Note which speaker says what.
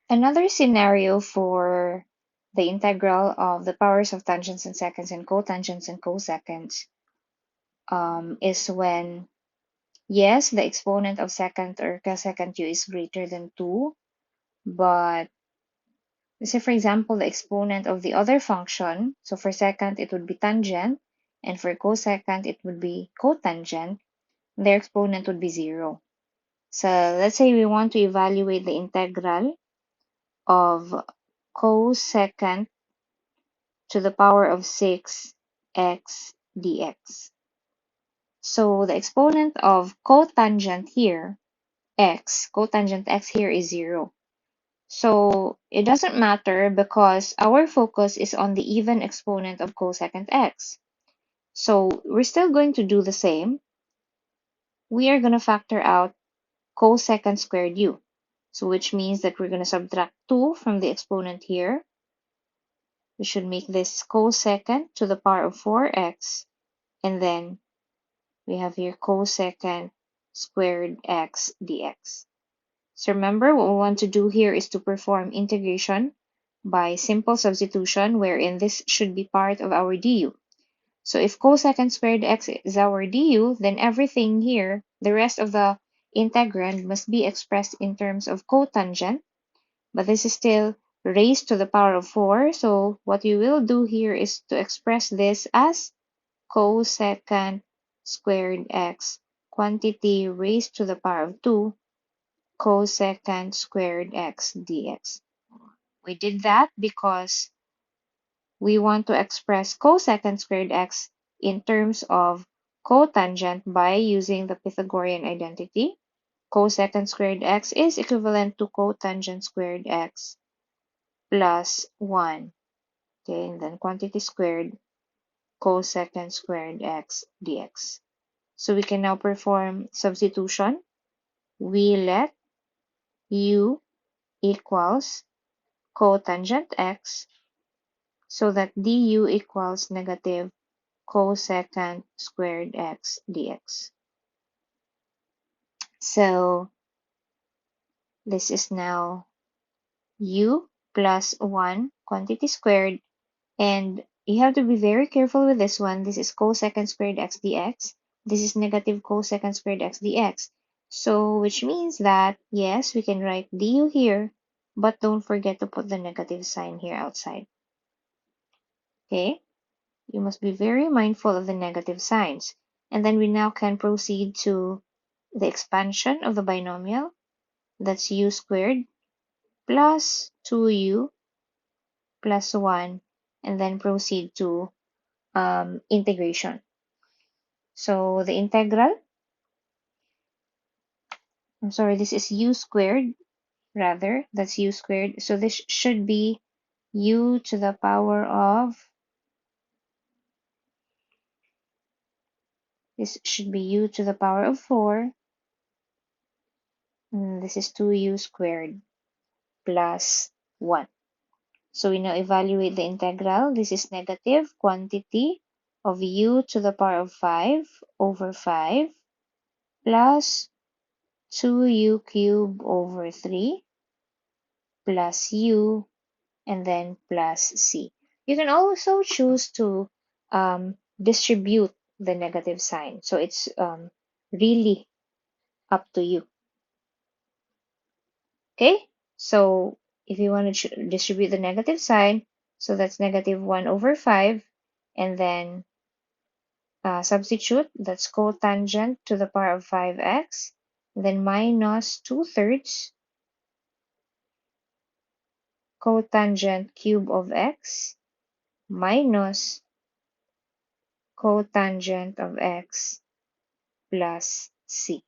Speaker 1: Another scenario for the integral of the powers of tangents and secants and cotangents and cosecants is when, yes, the exponent of secant or cosecant u is greater than 2, but let's say, for example, the exponent of the other function, so for secant it would be tangent, and for cosecant it would be cotangent, their exponent would be 0. So let's say we want to evaluate the integral of cosecant to the power of 6x dx. So the exponent of cotangent here, x, cotangent x here is 0. So it doesn't matter because our focus is on the even exponent of cosecant x. So we're still going to do the same. We are going to factor out cosecant squared u. So which means that we're going to subtract 2 from the exponent here. We should make this cosecant to the power of 4x. And then we have here cosecant squared x dx. So remember, what we want to do here is to perform integration by simple substitution, wherein this should be part of our du. So if cosecant squared x is our du, then everything here, the rest of the integrand, must be expressed in terms of cotangent, but this is still raised to the power of 4. So what you will do here is to express this as cosecant squared x quantity raised to the power of 2 cosecant squared x dx. We did that because we want to express cosecant squared x in terms of cotangent by using the Pythagorean identity. Cosecant squared x is equivalent to cotangent squared x plus 1. Okay, and then quantity squared cosecant squared x dx. So we can now perform substitution. We let u equals cotangent x so that du equals negative cosecant squared x dx. So this is now u plus 1 quantity squared, and you have to be very careful with this one. This is cosecant squared x dx. This is negative cosecant squared x dx. So which means that, yes, we can write du here, but don't forget to put the negative sign here outside. Okay? You must be very mindful of the negative signs. And then we now can proceed to the expansion of the binomial. That's u squared plus 2u plus 1, and then proceed to integration. So the integral, this is u squared, rather, that's u squared. So this should be u to the power of, this should be u to the power of 4, and this is 2u squared plus 1. So we now evaluate the integral. This is negative quantity of u to the power of 5 over 5 plus 2u cubed over 3 plus u and then plus c. You can also choose to distribute the negative sign. So it's really up to you. Okay? So if you want to distribute the negative sign, so that's negative 1 over 5, and then substitute, that's cotangent to the power of 5x, then minus 2/3 cotangent cube of x minus cotangent of x plus c.